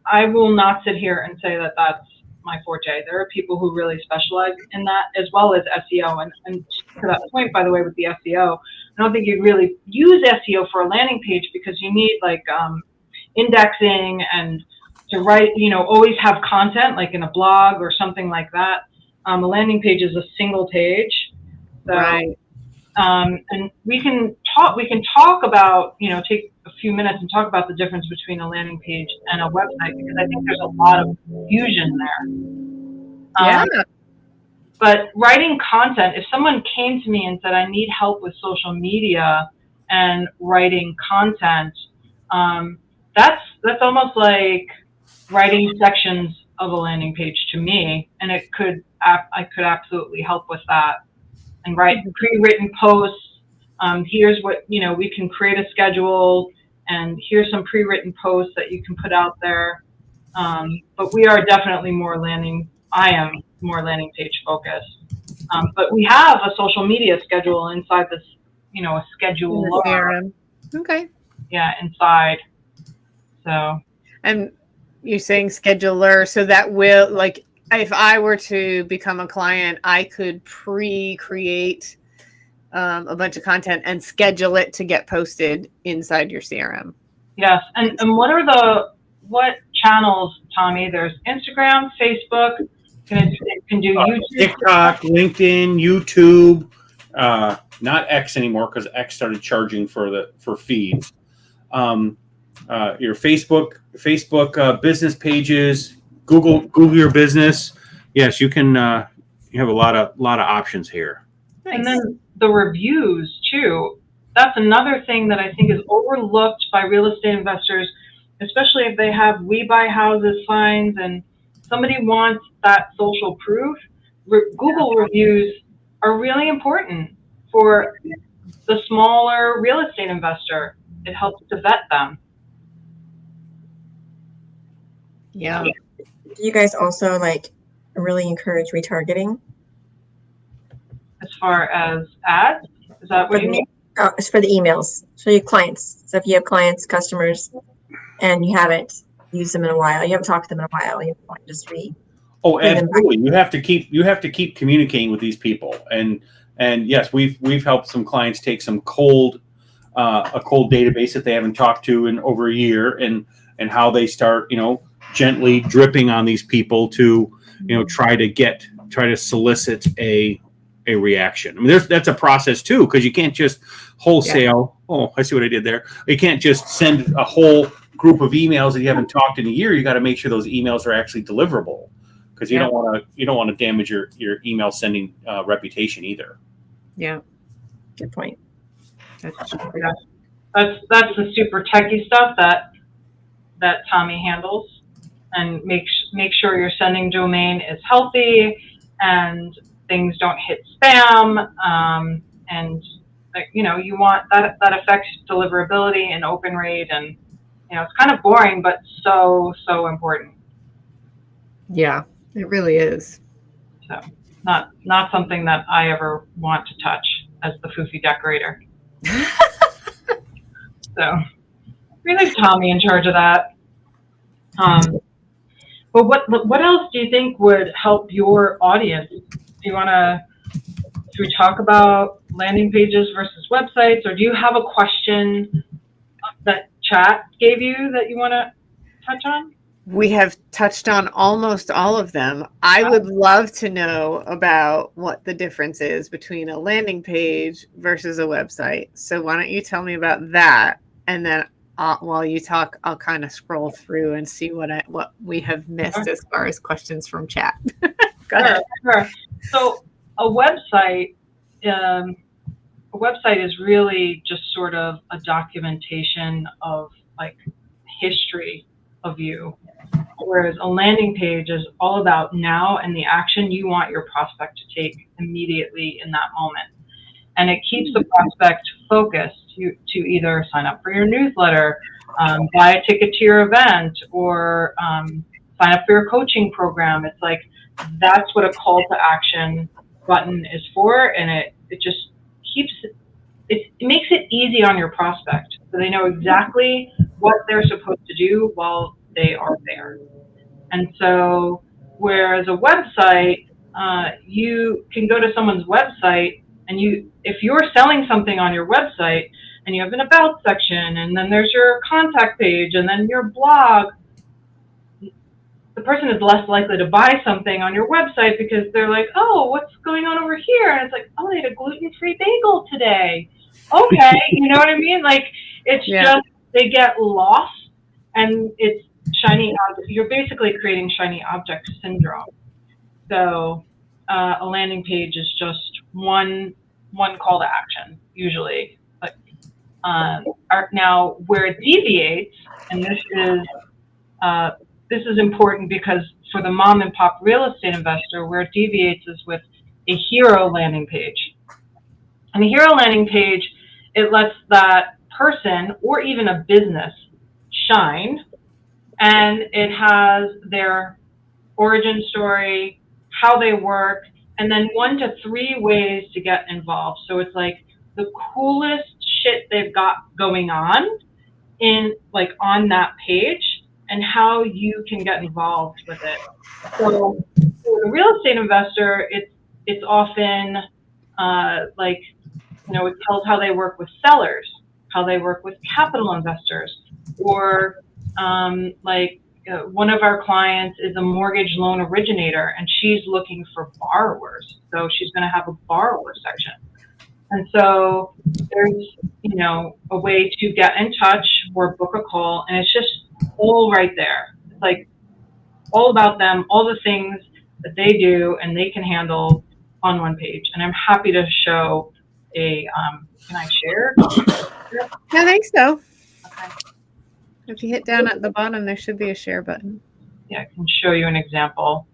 I will not sit here and say that that's my forte. There are people who really specialize in that, as well as SEO. And to that point, by the way, with the SEO, I don't think you really use SEO for a landing page because you need like indexing and to write, always have content like in a blog or something like that. A landing page is a single page. So, right. And we can talk about, take a few minutes and talk about the difference between a landing page and a website, because I think there's a lot of confusion there. Yeah. But writing content, if someone came to me and said, I need help with social media and writing content, that's almost like writing sections of a landing page to me, and I could absolutely help with that. And write pre-written posts. Here's what, we can create a schedule, and here's some pre-written posts that you can put out there. But we are definitely I am more landing page focused. But we have a social media schedule inside this, a schedule. Okay. Yeah, inside. So. And you're saying scheduler, so that will, like, if I were to become a client, I could pre-create a bunch of content and schedule it to get posted inside your CRM. Yes. And what channels, Tommy? There's Instagram, Facebook, can do YouTube. TikTok, LinkedIn, YouTube, not X anymore because X started charging for feeds. Your Facebook business pages, Google your business. Yes, you can. You have a lot of options here. Nice. And then the reviews too. That's another thing that I think is overlooked by real estate investors, especially if they have "We Buy Houses" signs and somebody wants that social proof. Google reviews are really important for the smaller real estate investor. It helps to vet them. Yeah. Do you guys also really encourage retargeting? As far as ads? Is that what you mean? It's for the emails. So your clients. So if you have clients, customers, and you haven't used them in a while, you haven't talked to them in a while, you want to just read. Oh, absolutely. You have to keep communicating with these people. And yes, we've helped some clients take some a cold database that they haven't talked to in over a year, and how they start, gently dripping on these people to, try to solicit a reaction. I mean, that's a process too, because you can't just wholesale. Yeah. Oh, I see what I did there. You can't just send a whole group of emails that you haven't talked in a year. You got to make sure those emails are actually deliverable, because you don't want to damage your email sending reputation either. Yeah, good point. That's the super techie stuff that that Tommy handles, and make sure your sending domain is healthy and things don't hit spam. And you want that affects deliverability and open rate, and it's kind of boring, but so important. Yeah, it really is. So not something that I ever want to touch as the foofy decorator. So we leave Tommy in charge of that. But what else do you think would help your audience? Should we talk about landing pages versus websites, or do you have a question that chat gave you that you want to touch on? We have touched on almost all of them. I would love to know about what the difference is between a landing page versus a website. So why don't you tell me about that? And then while you talk, I'll kind of scroll through and see what we have missed as far as questions from chat. Go ahead. Sure. So a website is really just sort of a documentation of like history of you, whereas a landing page is all about now and the action you want your prospect to take immediately in that moment. And it keeps the prospect focused to either sign up for your newsletter, buy a ticket to your event, or sign up for your coaching program. It's like, that's what a call to action button is for, and it just it makes it easy on your prospect, so they know exactly what they're supposed to do while they are there. And so, whereas a website, you can go to someone's website, and if you're selling something on your website, and you have an about section, and then there's your contact page, and then your blog, the person is less likely to buy something on your website because they're like, oh, what's going on over here? And it's like, oh, they had a gluten-free bagel today. Okay, you know what I mean? Like, it's just, they get lost, and it's shiny object. You're basically creating shiny object syndrome. So a landing page is just one call to action, usually. But now where it deviates, and this is important because for the mom and pop real estate investor, where it deviates is with a hero landing page. And a hero landing page, it lets that person or even a business shine, and it has their origin story, how they work, and then 1 to 3 ways to get involved. So it's like the coolest shit they've got going on on that page, and how you can get involved with it. So for a real estate investor, it's often it tells how they work with sellers, how they work with capital investors, or one of our clients is a mortgage loan originator, and she's looking for borrowers. So she's going to have a borrower section. And so there's, a way to get in touch or book a call, and it's just all right there. It's like all about them, all the things that they do and they can handle on one page. And I'm happy to show can I share? I think so. Okay. If you hit down at the bottom, there should be a share button. Yeah, I can show you an example.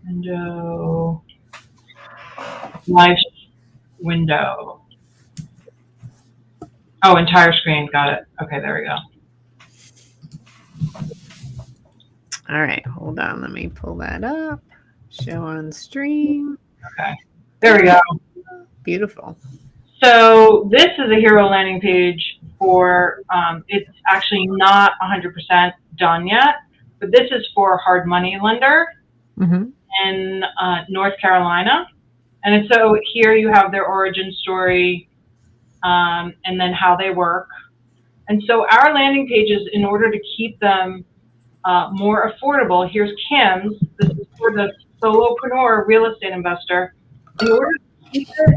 Window. Live window. Oh, entire screen. Got it. Okay, there we go. All right, hold on. Let me pull that up. Show on stream. Okay, there we go. Beautiful. So this is a hero landing page for, it's actually not 100% done yet, but this is for a hard money lender in North Carolina. And so here you have their origin story, and then how they work. And so our landing pages, in order to keep them more affordable, here's Kim's. This is for the solopreneur real estate investor. In order to keep it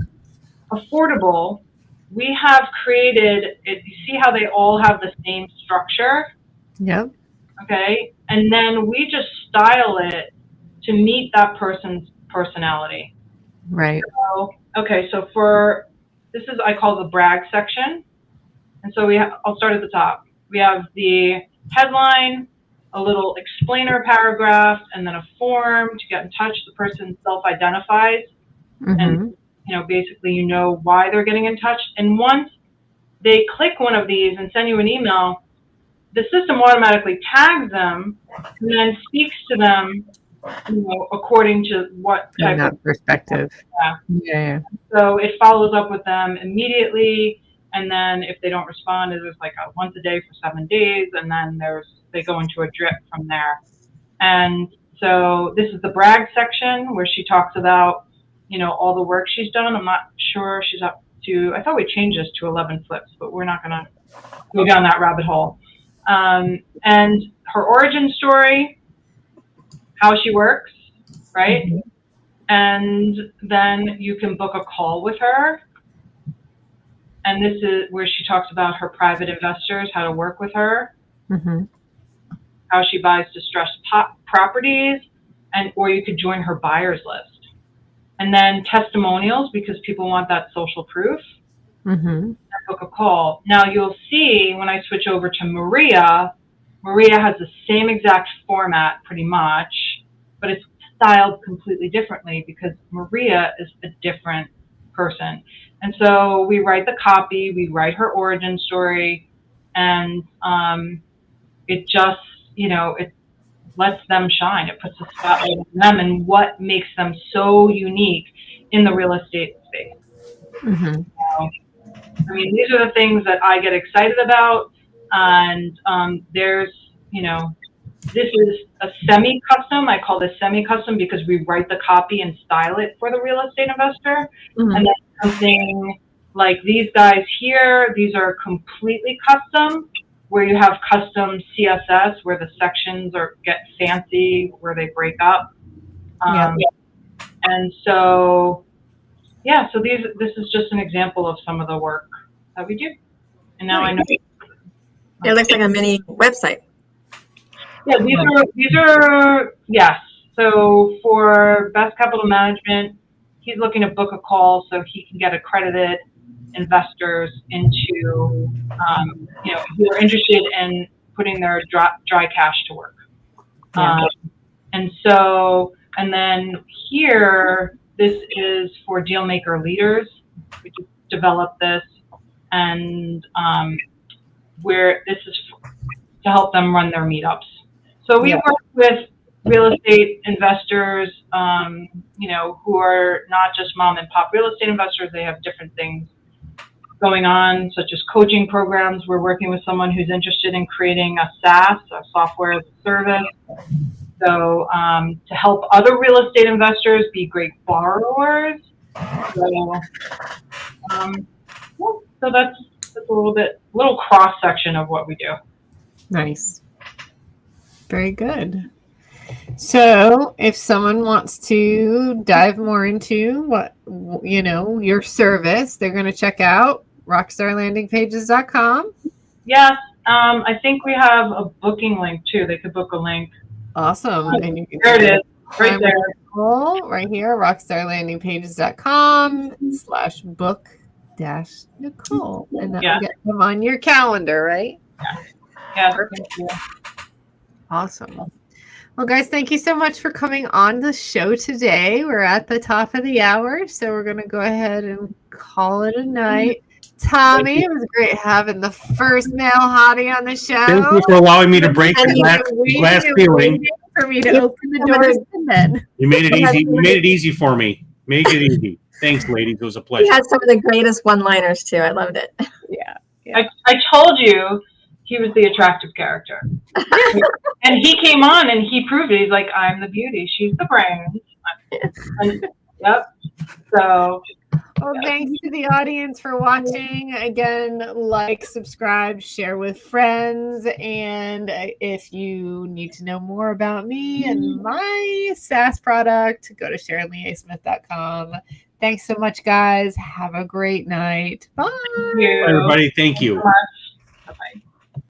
affordable, we have created it. You see how they all have the same structure? Yep. Okay. And then we just style it to meet that person's personality. Right. So, okay. So for this is, I call the brag section. And so I'll start at the top. We have the headline, a little explainer paragraph, and then a form to get in touch. The person self-identifies, and basically you know why they're getting in touch. And once they click one of these and send you an email, the system automatically tags them and then speaks to them, according to what type of perspective. Yeah. So it follows up with them immediately, and then if they don't respond, it's like a once a day for 7 days, and then they go into a drip from there. And so this is the brag section where she talks about, all the work she's done. I'm not sure she's up to, I thought we changed this to 11 flips, but we're not going to go down that rabbit hole. And her origin story, how she works, right? And then you can book a call with her. And this is where she talks about her private investors, how to work with her, how she buys distressed properties, or you could join her buyers list. And then testimonials, because people want that social proof. And book a call. Now you'll see when I switch over to Maria has the same exact format pretty much, but it's styled completely differently because Maria is a different person. And so we write the copy, we write her origin story, and it just, it lets them shine. It puts a spotlight on them and what makes them so unique in the real estate space. So, these are the things that I get excited about. And there's, this is a semi-custom. I call this semi-custom because we write the copy and style it for the real estate investor. And then something like these guys here, these are completely custom, where you have custom CSS, where the sections get fancy, where they break up. And so, so this is just an example of some of the work that we do. And now I know. It looks like a mini website. Yeah, these are yes. So for Best Capital Management, he's looking to book a call so he can get accredited investors into, who are interested in putting their dry cash to work. And then here, this is for deal maker leaders. We just developed this, and where this is to help them run their meetups. So we work with real estate investors, who are not just mom and pop real estate investors. They have different things going on, such as coaching programs. We're working with someone who's interested in creating a SaaS, a software as a service. So to help other real estate investors be great borrowers. So, so that's a little cross section of what we do. Nice. Very good. So if someone wants to dive more into what, your service, they're going to check out rockstarlandingpages.com. Yes. I think we have a booking link too. They could book a link. Awesome. And you can there it is. Right there. Right here, rockstarlandingpages.com/book-Nicole. And that will get them on your calendar, right? Yeah. Thank you. Awesome. Well, guys, thank you so much for coming on the show today. We're at the top of the hour, so we're going to go ahead and call it a night. Tommy, it was great having the first male hottie on the show. Thank you for allowing me to break the glass ceiling. For me to open the doors and then. You made it easy. You made it easy for me. Make it easy. Thanks, ladies. It was a pleasure. He had some of the greatest one-liners too. I loved it. Yeah. I told you he was the attractive character. And he came on and he proved it. He's like, I'm the beauty. She's the brains. And, So. Well, thanks to the audience for watching. Again, like, subscribe, share with friends. And if you need to know more about me and my SaaS product, go to SharonLeeASmith.com. Thanks so much, guys. Have a great night. Bye. Thank you. Everybody, thank you.